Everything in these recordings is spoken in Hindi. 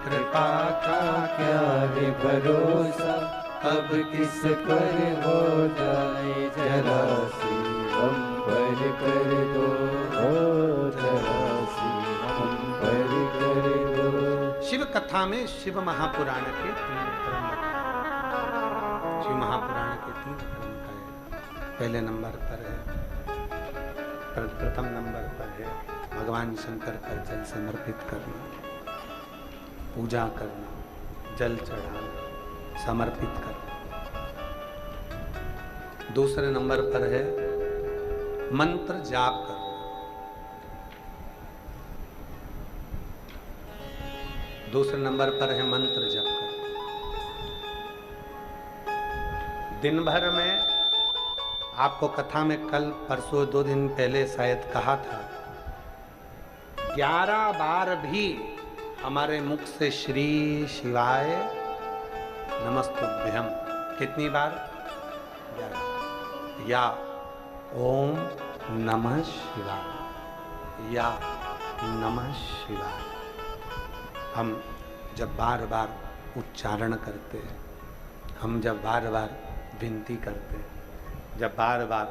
कृपा का क्या है भरोसा, अब किस पर हो जाए जरा सी हम पर कर दो, जरा सी हम पर कर दो। शिव कथा में शिव महापुराण के 3 क्रम बताए। शिव महापुराण के 3 क्रम का है। पहले नंबर पर है, प्रथम नंबर पर है भगवान शंकर पर जल समर्पित करना, पूजा करना, जल चढ़ाना, समर्पित करना। दूसरे नंबर पर है मंत्र जाप करना। दूसरे नंबर पर है मंत्र जप करना। दिन भर में आपको कथा में कल परसों 2 दिन पहले शायद कहा था, 11 बार भी हमारे मुख से श्री शिवाय नमस्तुभ्यम, कितनी बार? 11। या ओम नमः शिवाय, या नमः शिवाय। हम जब बार बार उच्चारण करते हैं, हम जब बार बार विनती करते हैं, जब बार बार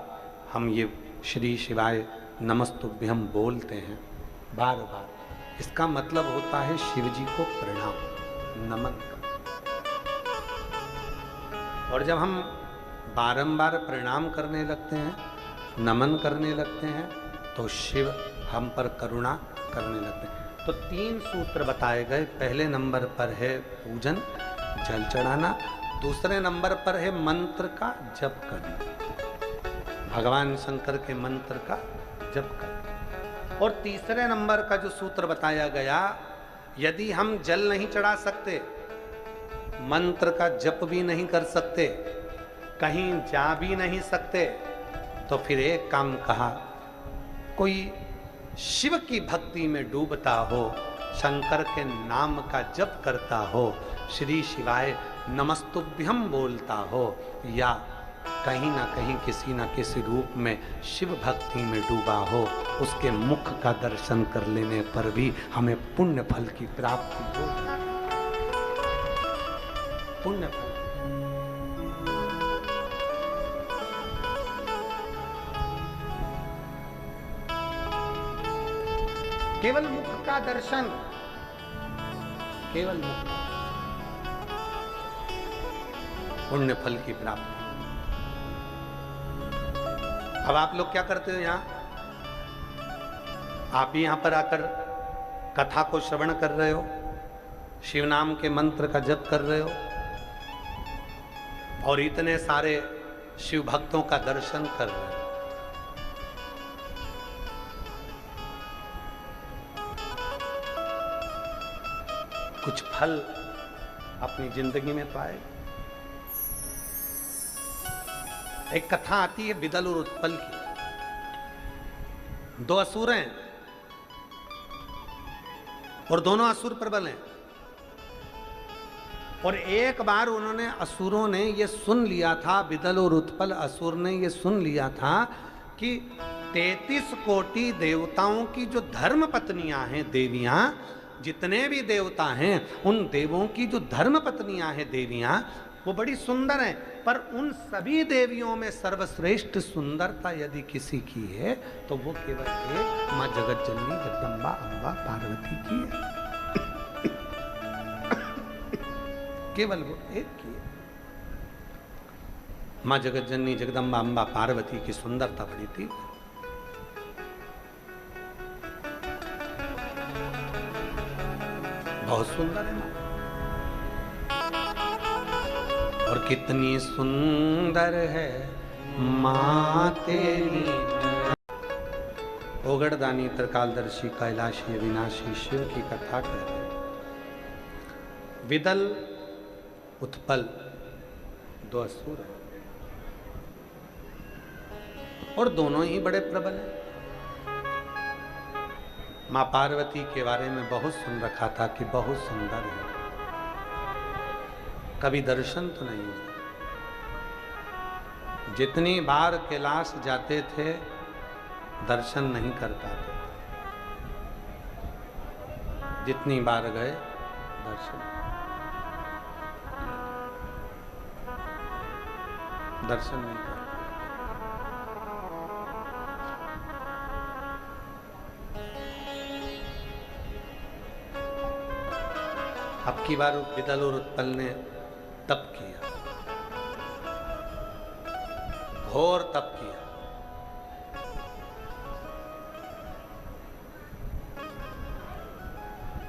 हम ये श्री शिवाय नमस्तुभ्यम बोलते हैं बार बार, इसका मतलब होता है शिव जी को प्रणाम, नमन करना। और जब हम बारंबार प्रणाम करने लगते हैं, नमन करने लगते हैं, तो शिव हम पर करुणा करने लगते हैं। तो 3 सूत्र बताए गए। पहले नंबर पर है पूजन, जल चढ़ाना। दूसरे नंबर पर है मंत्र का जप करना, भगवान शंकर के मंत्र का जप करना। और तीसरे नंबर का जो सूत्र बताया गया, यदि हम जल नहीं चढ़ा सकते, मंत्र का जप भी नहीं कर सकते, कहीं जा भी नहीं सकते, तो फिर एक काम कहा, कोई शिव की भक्ति में डूबता हो, शंकर के नाम का जप करता हो, श्री शिवाय नमस्तुभ्यम बोलता हो, या कहीं ना कहीं किसी न किसी रूप में शिव भक्ति में डूबा हो, उसके मुख का दर्शन कर लेने पर भी हमें पुण्य फल की प्राप्ति हो। पुण्य फल। केवल मुख का दर्शन, केवल मुख, पुण्य फल की प्राप्ति। अब आप लोग क्या करते हो यहां? आप भी यहां पर आकर कथा को श्रवण कर रहे हो, शिव नाम के मंत्र का जप कर रहे हो, और इतने सारे शिव भक्तों का दर्शन कर रहे हो। कुछ फल अपनी जिंदगी में पाए। एक कथा आती है बिदल और उत्पल की। 2 असुर हैं और दोनों असुर प्रबल हैं। और एक बार उन्होंने, असुरों ने ये सुन लिया था, बिदल और उत्पल असुर ने ये सुन लिया था कि 33 कोटि देवताओं की जो धर्म पत्नियां हैं, देवियां, जितने भी देवता हैं, उन देवों की जो धर्म पत्नियां हैं, देवियां, वो बड़ी सुंदर हैं, पर उन सभी देवियों में सर्वश्रेष्ठ सुंदरता यदि किसी की है तो वो केवल एक मां जगत जननी जगदम्बा अम्बा पार्वती की है। केवल वो एक की है। मां जगत जननी जगदम्बा अम्बा पार्वती की सुंदरता बड़ी थी। बहुत सुंदर है मां। और कितनी सुंदर है मां तेरी। ओगड़दानी त्रिकालदर्शी कैलाशी अविनाशी शिव की कथा कर रहे। विदल उत्पल 2 असुर हैं और दोनों ही बड़े प्रबल हैं। मां पार्वती के बारे में बहुत सुन रखा था कि बहुत सुंदर है, कभी दर्शन तो नहीं हुआ। जितनी बार कैलाश जाते थे दर्शन नहीं कर पाते, जितनी बार गए दर्शन नहीं कर। अब की बार विदल और उत्पल ने तप किया, घोर तप किया।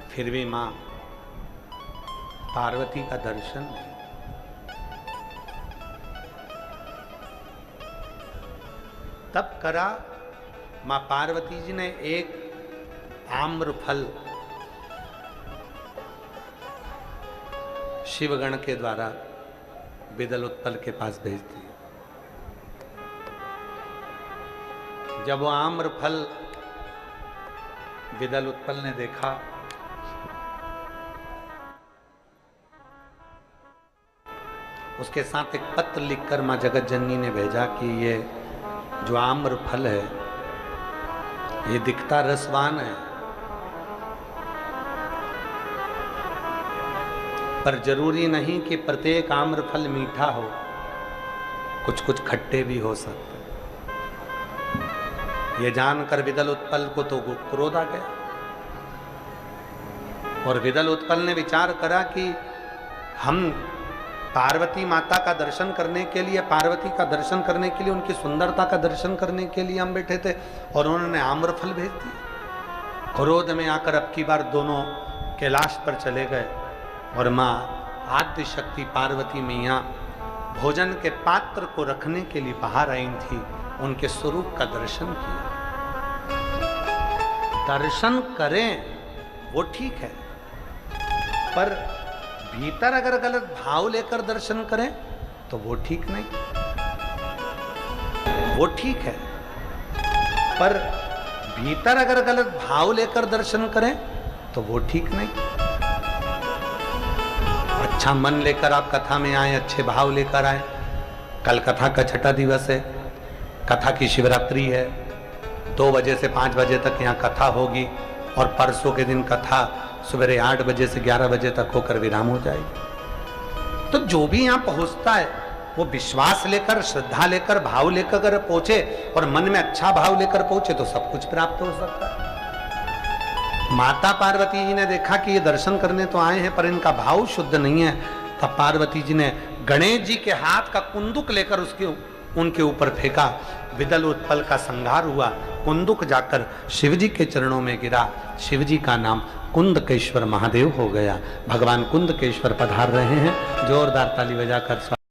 फिर भी मां पार्वती का दर्शन नहीं। तब करा मां पार्वती जी ने एक आम्र फल शिवगण के द्वारा विदल उत्पल के पास भेज दिया। जब वो आम्र फल विदल उत्पल ने देखा, उसके साथ एक पत्र लिखकर मां जगत जननी ने भेजा कि ये जो आम्र फल है ये दिखता रसवान है, पर जरूरी नहीं कि प्रत्येक आम्र फल मीठा हो, कुछ कुछ खट्टे भी हो सकते। ये जानकर विदल उत्पल को तो क्रोध आ गया और विदल उत्पल ने विचार करा कि हम पार्वती माता का दर्शन करने के लिए, पार्वती का दर्शन करने के लिए, उनकी सुंदरता का दर्शन करने के लिए हम बैठे थे और उन्होंने आम्रफल भेज दिए। क्रोध में आकर अब की बार दोनों कैलाश पर चले गए और माँ आद्य शक्ति पार्वती मैया भोजन के पात्र को रखने के लिए बाहर आई थी, उनके स्वरूप का दर्शन किया। दर्शन करें वो ठीक है, पर भीतर अगर गलत भाव लेकर दर्शन करें तो वो ठीक नहीं। वो ठीक है, पर भीतर अगर गलत भाव लेकर दर्शन करें तो वो ठीक नहीं। अच्छा मन लेकर आप कथा में आए, अच्छे भाव लेकर आए। कल कथा का छठा दिवस है, कथा की शिवरात्रि है, 2 बजे से 5 बजे तक यहाँ कथा होगी और परसों के दिन कथा सवेरे 8 बजे से 11 बजे तक होकर विराम हो जाएगी। तो जो भी यहाँ पहुंचता है वो विश्वास लेकर, श्रद्धा लेकर, भाव लेकर अगर पहुंचे और मन में अच्छा भाव लेकर पहुंचे तो सब कुछ प्राप्त हो सकता है। माता पार्वती जी ने देखा कि ये दर्शन करने तो आए हैं पर इनका भाव शुद्ध नहीं है, तब पार्वती जी ने गणेश जी के हाथ का कुंदुक लेकर उनके ऊपर फेंका। विदल उत्पल का संहार हुआ, कुंदुक जाकर शिवजी के चरणों में गिरा। शिवजी का नाम कुंदकेश्वर महादेव हो गया। भगवान कुंदकेश्वर पधार रहे हैं। जोरदार ताली बजाकर